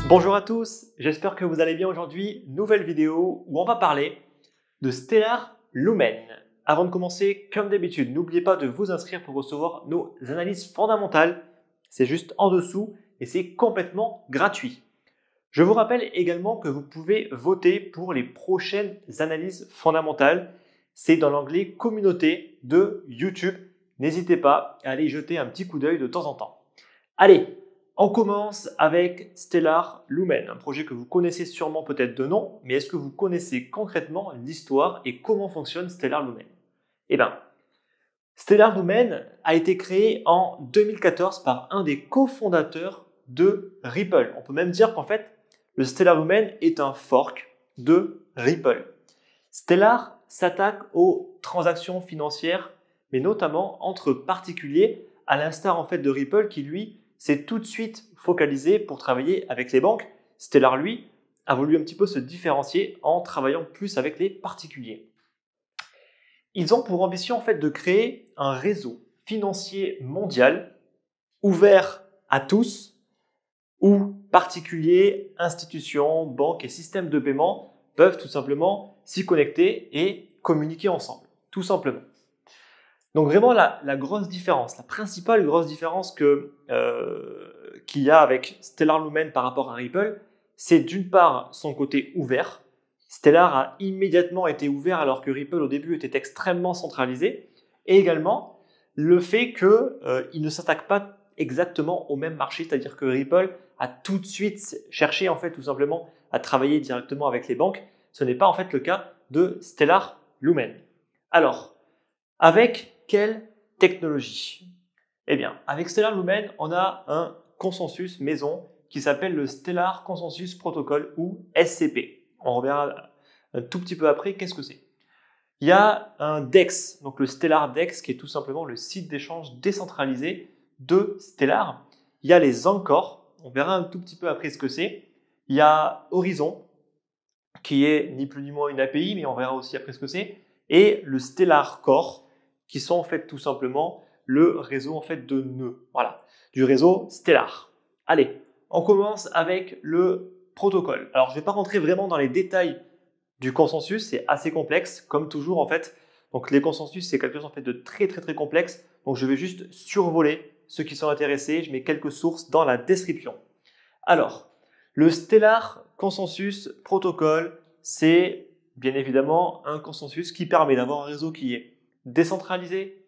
Bonjour à tous, j'espère que vous allez bien aujourd'hui. Nouvelle vidéo où on va parler de Stellar Lumen. Avant de commencer, comme d'habitude, n'oubliez pas de vous inscrire pour recevoir nos analyses fondamentales. C'est juste en dessous et c'est complètement gratuit. Je vous rappelle également que vous pouvez voter pour les prochaines analyses fondamentales. C'est dans l'onglet communauté de YouTube. N'hésitez pas à aller y jeter un petit coup d'œil de temps en temps. Allez, on commence avec Stellar Lumen, un projet que vous connaissez sûrement peut-être de nom, mais est-ce que vous connaissez concrètement l'histoire et comment fonctionne Stellar Lumen? Eh bien, Stellar Lumen a été créé en 2014 par un des cofondateurs de Ripple. On peut même dire qu'en fait, le Stellar Lumen est un fork de Ripple. Stellar s'attaque aux transactions financières, mais notamment entre particuliers, à l'instar en fait de Ripple qui lui s'est tout de suite focalisé pour travailler avec les banques. Stellar, lui, a voulu un petit peu se différencier en travaillant plus avec les particuliers. Ils ont pour ambition en fait de créer un réseau financier mondial ouvert à tous, où particuliers, institutions, banques et systèmes de paiement peuvent tout simplement s'y connecter et communiquer ensemble, tout simplement. Donc vraiment la grosse différence, la principale grosse différence qu'il y a avec Stellar Lumen par rapport à Ripple, c'est d'une part son côté ouvert. Stellar a immédiatement été ouvert alors que Ripple au début était extrêmement centralisé. Et également le fait qu'il ne s'attaque pas exactement au même marché, c'est-à-dire que Ripple a tout de suite cherché en fait tout simplement à travailler directement avec les banques. Ce n'est pas en fait le cas de Stellar Lumen. Alors, avec quelle technologie? Eh bien, avec Stellar Lumen, on a un consensus maison qui s'appelle le Stellar Consensus Protocol ou SCP. On reverra un tout petit peu après qu'est-ce que c'est. Il y a un DEX, donc le Stellar DEX, qui est tout simplement le site d'échange décentralisé de Stellar. Il y a les Anchors, on verra un tout petit peu après ce que c'est. Il y a Horizon, qui est ni plus ni moins une API, mais on verra aussi après ce que c'est. Et le Stellar Core, qui sont en fait tout simplement le réseau en fait de nœuds, voilà, du réseau Stellar. Allez, on commence avec le protocole. Alors, je ne vais pas rentrer vraiment dans les détails du consensus, c'est assez complexe, comme toujours en fait. Donc, les consensus, c'est quelque chose en fait de très complexe. Donc, je vais juste survoler ceux qui sont intéressés. Je mets quelques sources dans la description. Alors, le Stellar Consensus Protocol, c'est bien évidemment un consensus qui permet d'avoir un réseau qui est décentralisé,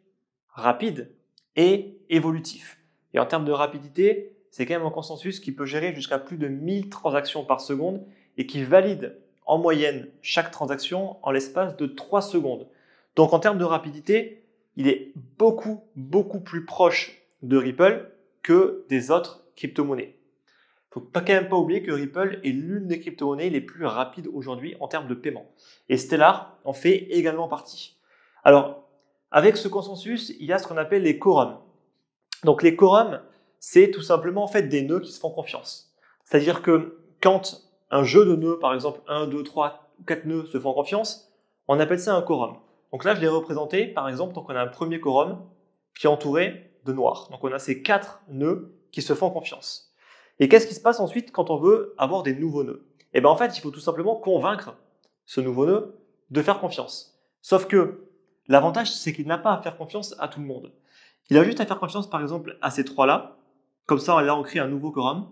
rapide et évolutif. Et en termes de rapidité, c'est quand même un consensus qui peut gérer jusqu'à plus de 1000 transactions par seconde et qui valide en moyenne chaque transaction en l'espace de 3 secondes. Donc en termes de rapidité, il est beaucoup plus proche de Ripple que des autres crypto-monnaies. Il ne faut quand même pas oublier que Ripple est l'une des crypto-monnaies les plus rapides aujourd'hui en termes de paiement. Et Stellar en fait également partie. Alors, avec ce consensus, il y a ce qu'on appelle les quorums. Donc les quorums, c'est tout simplement en fait des nœuds qui se font confiance. C'est-à-dire que quand un jeu de nœuds, par exemple 1, 2, 3 ou 4 nœuds se font confiance, on appelle ça un quorum. Donc là, je l'ai représenté, par exemple, donc on a un premier quorum qui est entouré de noir. Donc on a ces 4 nœuds qui se font confiance. Et qu'est-ce qui se passe ensuite quand on veut avoir des nouveaux nœuds? Eh bien en fait, il faut tout simplement convaincre ce nouveau nœud de faire confiance. Sauf que l'avantage, c'est qu'il n'a pas à faire confiance à tout le monde. Il a juste à faire confiance, par exemple, à ces 3-là. Comme ça, là, on crée un nouveau quorum.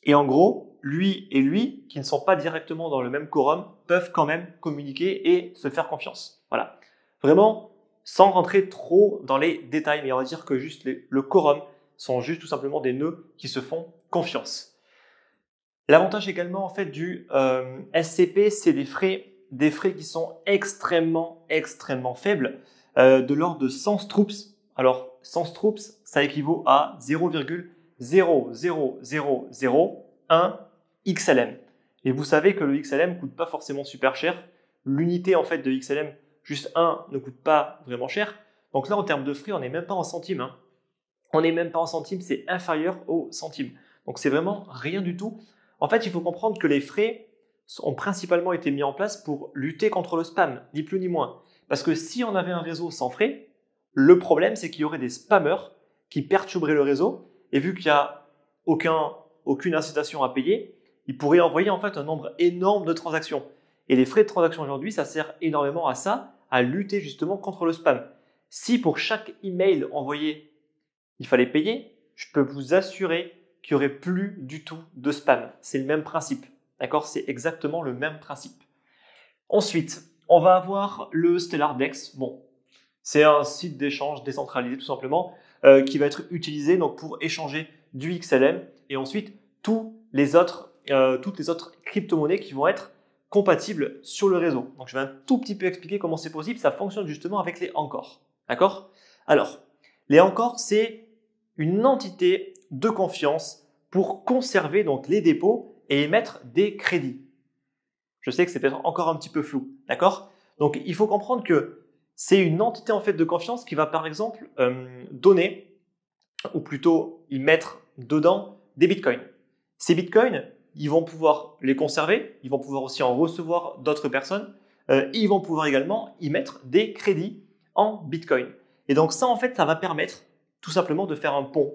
Et en gros, lui et lui, qui ne sont pas directement dans le même quorum, peuvent quand même communiquer et se faire confiance. Voilà. Vraiment, sans rentrer trop dans les détails, mais on va dire que juste le quorum sont juste tout simplement des nœuds qui se font confiance. L'avantage également, en fait, du SCP, c'est des frais qui sont extrêmement faibles, de l'ordre de 100 stroops. Alors, 100 stroops, ça équivaut à 0,00001 XLM. Et vous savez que le XLM ne coûte pas forcément super cher. L'unité en fait de XLM, juste 1, ne coûte pas vraiment cher. Donc là, en termes de frais, on n'est même pas en centimes. On n'est même pas en centimes, c'est inférieur au centime. Donc c'est vraiment rien du tout. En fait, il faut comprendre que les frais ont principalement été mis en place pour lutter contre le spam, ni plus ni moins. Parce que si on avait un réseau sans frais, Le problème, c'est qu'il y aurait des spammers qui perturberaient le réseau, et vu qu'il n'y a aucune incitation à payer, ils pourraient envoyer en fait un nombre énorme de transactions. Et les frais de transaction aujourd'hui, ça sert énormément à ça, à lutter justement contre le spam. Si pour chaque email envoyé, il fallait payer, je peux vous assurer qu'il n'y aurait plus du tout de spam. C'est le même principe. D'accord? C'est exactement le même principe. Ensuite, on va avoir le StellarDex. Bon, c'est un site d'échange décentralisé tout simplement qui va être utilisé donc, pour échanger du XLM et ensuite toutes les autres crypto-monnaies qui vont être compatibles sur le réseau. Donc je vais un tout petit peu expliquer comment c'est possible. Ça fonctionne justement avec les Encore. D'accord? Alors, les Encore, c'est une entité de confiance pour conserver donc, les dépôts et émettre des crédits. Je sais que c'est peut-être encore un petit peu flou. D'accord? Donc il faut comprendre que c'est une entité en fait de confiance qui va par exemple donner, ou plutôt y mettre dedans des bitcoins. Ces bitcoins, ils vont pouvoir les conserver, ils vont pouvoir aussi en recevoir d'autres personnes, et ils vont pouvoir également y mettre des crédits en bitcoin. Et donc ça en fait, ça va permettre tout simplement de faire un pont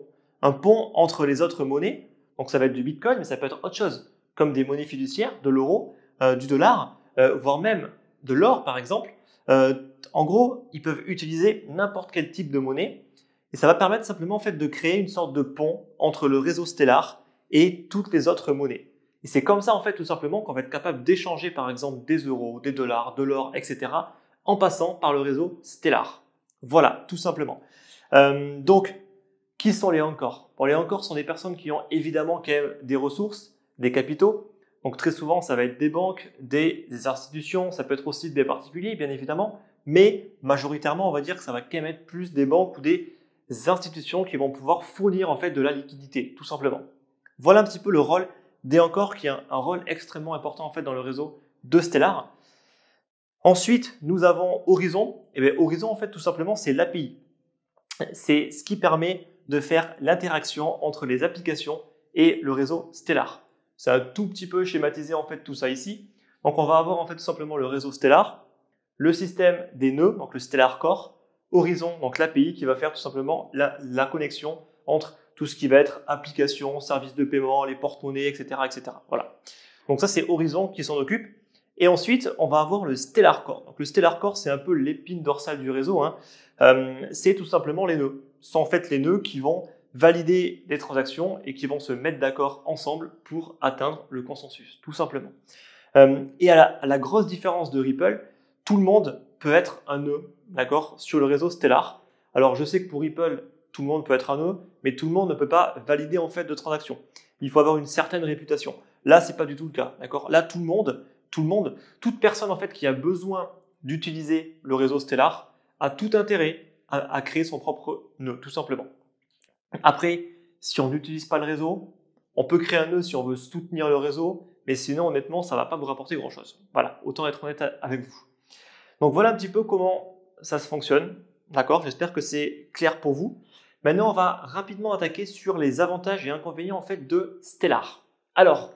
entre les autres monnaies. Donc ça va être du bitcoin, mais ça peut être autre chose, comme des monnaies fiduciaires, de l'euro, du dollar, voire même de l'or par exemple. En gros, ils peuvent utiliser n'importe quel type de monnaie et ça va permettre simplement en fait, de créer une sorte de pont entre le réseau Stellar et toutes les autres monnaies. Et c'est comme ça en fait tout simplement qu'on va être capable d'échanger par exemple des euros, des dollars, de l'or, etc. en passant par le réseau Stellar. Voilà, tout simplement. Donc, qui sont les Encore? Bon, les Encore sont des personnes qui ont évidemment quand même des ressources, des capitaux. Donc très souvent, ça va être des banques, des institutions, ça peut être aussi des particuliers, bien évidemment, mais majoritairement, on va dire que ça va quand même être plus des banques ou des institutions qui vont pouvoir fournir en fait de la liquidité, tout simplement. Voilà un petit peu le rôle des Encore, qui a un rôle extrêmement important en fait dans le réseau de Stellar. Ensuite, nous avons Horizon. Et bien, Horizon, en fait, tout simplement, c'est l'API. C'est ce qui permet de faire l'interaction entre les applications et le réseau Stellar. C'est un tout petit peu schématisé en fait tout ça ici. Donc on va avoir en fait tout simplement le réseau Stellar, le système des nœuds, donc le Stellar Core, Horizon, donc l'API qui va faire tout simplement la connexion entre tout ce qui va être application, services de paiement, les porte-monnaies, etc., etc. Voilà. Donc ça c'est Horizon qui s'en occupe. Et ensuite on va avoir le Stellar Core. Donc le Stellar Core c'est un peu l'épine dorsale du réseau. C'est tout simplement les nœuds. Ce sont en fait les nœuds qui vont valider les transactions et qui vont se mettre d'accord ensemble pour atteindre le consensus, tout simplement. Et à la grosse différence de Ripple, tout le monde peut être un nœud, d'accord, sur le réseau Stellar. Alors je sais que pour Ripple, tout le monde peut être un nœud, mais tout le monde ne peut pas valider en fait de transactions. Il faut avoir une certaine réputation. Là, c'est pas du tout le cas, d'accord. Là, toute personne en fait qui a besoin d'utiliser le réseau Stellar a tout intérêt à créer son propre nœud, tout simplement. Après, si on n'utilise pas le réseau, on peut créer un nœud si on veut soutenir le réseau, mais sinon, honnêtement, ça ne va pas vous rapporter grand-chose. Voilà, autant être honnête avec vous. Donc voilà un petit peu comment ça se fonctionne. D'accord, j'espère que c'est clair pour vous. Maintenant, on va rapidement attaquer sur les avantages et inconvénients en fait de Stellar. Alors,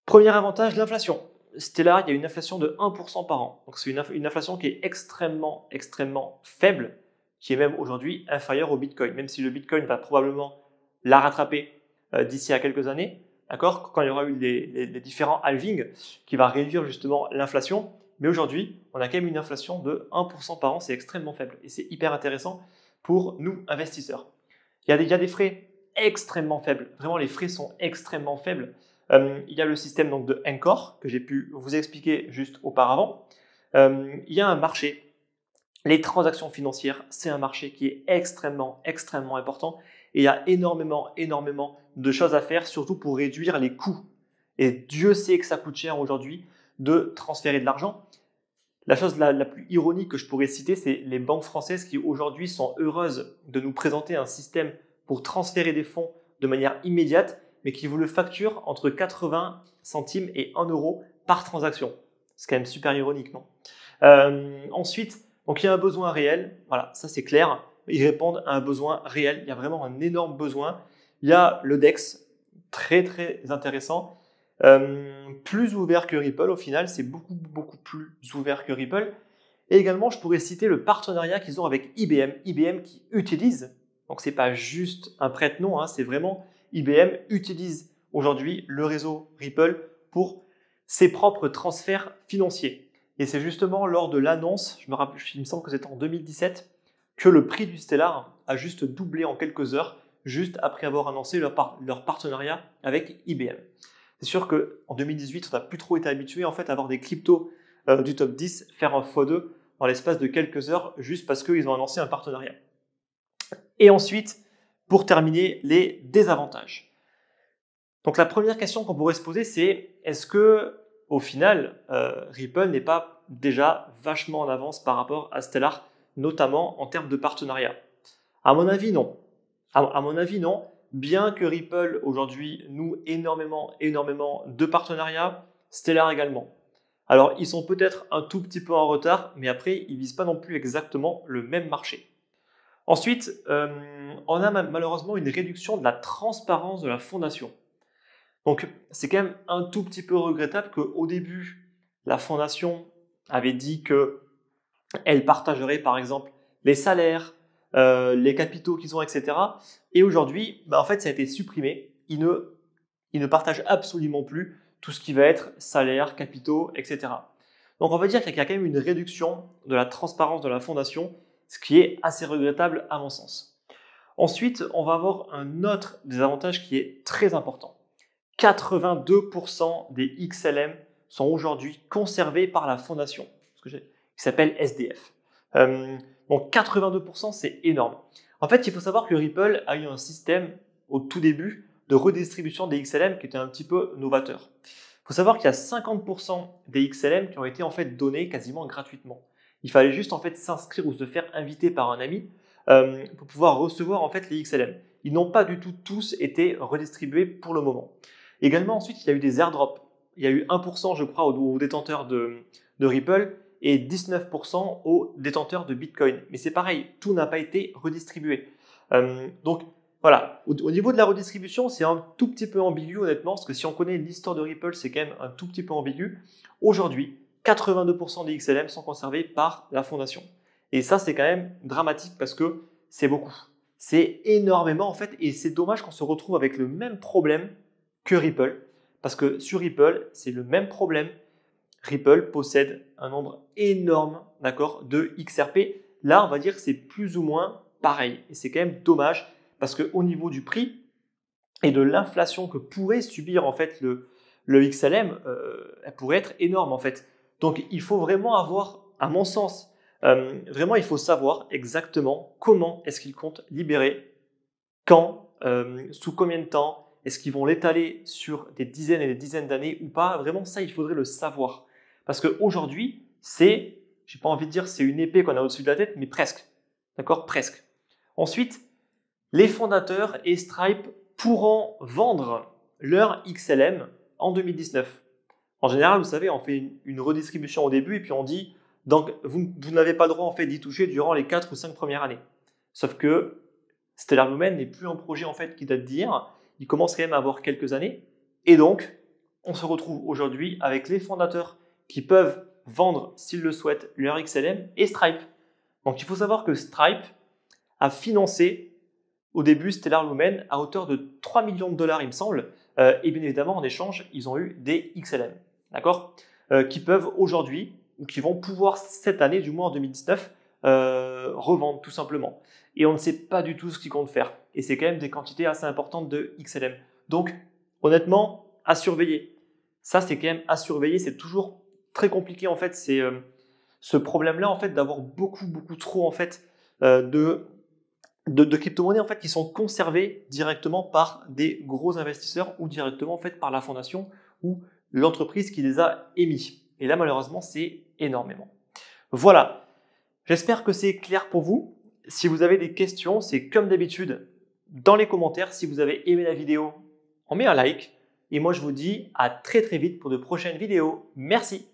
premier avantage, l'inflation. Stellar, il y a une inflation de 1% par an. Donc c'est une inflation qui est extrêmement, extrêmement faible, qui est même aujourd'hui inférieure au Bitcoin, même si le Bitcoin va probablement la rattraper d'ici à quelques années, d'accord, quand il y aura eu les différents halvings qui va réduire justement l'inflation. Mais aujourd'hui, on a quand même une inflation de 1% par an, c'est extrêmement faible et c'est hyper intéressant pour nous investisseurs. Il y a des frais extrêmement faibles, vraiment les frais sont extrêmement faibles. Il y a le système donc, de Encore que j'ai pu vous expliquer juste auparavant. Il y a un marché. Les transactions financières, c'est un marché qui est extrêmement, extrêmement important et il y a énormément, énormément de choses à faire, surtout pour réduire les coûts. Et Dieu sait que ça coûte cher aujourd'hui de transférer de l'argent. La chose la plus ironique que je pourrais citer, c'est les banques françaises qui aujourd'hui sont heureuses de nous présenter un système pour transférer des fonds de manière immédiate, mais qui vous le facturent entre 80 centimes et 1 euro par transaction. C'est quand même super ironique, non? Ensuite, donc il y a un besoin réel, voilà, ça c'est clair, ils répondent à un besoin réel, il y a vraiment un énorme besoin. Il y a le DEX, très très intéressant, plus ouvert que Ripple au final, c'est beaucoup beaucoup plus ouvert que Ripple. Et également, je pourrais citer le partenariat qu'ils ont avec IBM. IBM qui utilise, donc ce n'est pas juste un prête-nom, hein, c'est vraiment IBM utilise aujourd'hui le réseau Ripple pour ses propres transferts financiers. Et c'est justement lors de l'annonce, il me semble que c'était en 2017, que le prix du Stellar a juste doublé en quelques heures, juste après avoir annoncé leur partenariat avec IBM. C'est sûr qu'en 2018, on n'a plus trop été habitué en fait, à avoir des cryptos du top 10 faire un x2 dans l'espace de quelques heures, juste parce qu'ils ont annoncé un partenariat. Et ensuite, pour terminer, les désavantages. Donc la première question qu'on pourrait se poser, c'est est-ce que au final, Ripple n'est pas déjà vachement en avance par rapport à Stellar, notamment en termes de partenariat? À mon avis, non. À mon avis, non. Bien que Ripple aujourd'hui noue énormément de partenariats, Stellar également. Alors, ils sont peut-être un tout petit peu en retard, mais après, ils ne visent pas non plus exactement le même marché. Ensuite, on a malheureusement une réduction de la transparence de la fondation. Donc, c'est quand même un tout petit peu regrettable qu'au début, la fondation avait dit qu'elle partagerait par exemple les salaires, les capitaux qu'ils ont, etc. Et aujourd'hui, en fait, ça a été supprimé. Ils ne partagent absolument plus tout ce qui va être salaire, capitaux, etc. Donc, on va dire qu'il y a quand même une réduction de la transparence de la fondation, ce qui est assez regrettable à mon sens. Ensuite, on va avoir un autre désavantage qui est très important. 82% des XLM sont aujourd'hui conservés par la fondation, qui s'appelle SDF. Donc 82%, c'est énorme. En fait, il faut savoir que Ripple a eu un système au tout début de redistribution des XLM qui était un petit peu novateur. Il faut savoir qu'il y a 50% des XLM qui ont été en fait donnés quasiment gratuitement. Il fallait juste en fait s'inscrire ou se faire inviter par un ami pour pouvoir recevoir en fait les XLM. Ils n'ont pas du tout tous été redistribués pour le moment. Également, ensuite, il y a eu des airdrops. Il y a eu 1%, je crois, aux détenteurs de Ripple et 19% aux détenteurs de Bitcoin. Mais c'est pareil, tout n'a pas été redistribué. Donc, voilà. Au niveau de la redistribution, c'est un tout petit peu ambigu, honnêtement, parce que si on connaît l'histoire de Ripple, c'est quand même un tout petit peu ambigu. Aujourd'hui, 82% des XLM sont conservés par la fondation. Et ça, c'est quand même dramatique parce que c'est beaucoup. C'est énormément, en fait, et c'est dommage qu'on se retrouve avec le même problème que Ripple, parce que sur Ripple, c'est le même problème. Ripple possède un nombre énorme, d'accord, de XRP. Là, on va dire que c'est plus ou moins pareil. Et c'est quand même dommage, parce qu'au niveau du prix et de l'inflation que pourrait subir en fait le XLM, elle pourrait être énorme en fait. Donc, il faut vraiment avoir, à mon sens, vraiment, il faut savoir exactement comment est-ce qu'ils comptent libérer, quand, sous combien de temps. Est-ce qu'ils vont l'étaler sur des dizaines et des dizaines d'années ou pas? Vraiment, ça, il faudrait le savoir. Parce qu'aujourd'hui, j'ai pas envie de dire c'est une épée qu'on a au-dessus de la tête, mais presque. D'accord? Presque. Ensuite, les fondateurs et Stripe pourront vendre leur XLM en 2019. En général, vous savez, on fait une redistribution au début et puis on dit donc vous n'avez pas le droit en fait d'y toucher durant les 4 ou 5 premières années. Sauf que Stellar Lumen n'est plus un projet en fait qui date d'hier. Il commence quand même à avoir quelques années. Et donc, on se retrouve aujourd'hui avec les fondateurs qui peuvent vendre, s'ils le souhaitent, leur XLM et Stripe. Donc, il faut savoir que Stripe a financé au début Stellar Lumen à hauteur de 3 millions de dollars, il me semble. Et bien évidemment, en échange, ils ont eu des XLM. D'accord, qui peuvent aujourd'hui, ou qui vont pouvoir cette année, du moins en 2019, revendre tout simplement. Et on ne sait pas du tout ce qu'ils comptent faire. Et c'est quand même des quantités assez importantes de XLM. Donc, honnêtement, à surveiller. Ça, c'est quand même à surveiller. C'est toujours très compliqué, en fait. C'est ce problème-là, en fait, d'avoir beaucoup trop, en fait, de crypto-monnaies, en fait, qui sont conservées directement par des gros investisseurs ou directement, en fait, par la fondation ou l'entreprise qui les a émis. Et là, malheureusement, c'est énormément. Voilà. J'espère que c'est clair pour vous. Si vous avez des questions, c'est comme d'habitude dans les commentaires. Si vous avez aimé la vidéo, on met un like. Et moi, je vous dis à très vite pour de prochaines vidéos. Merci.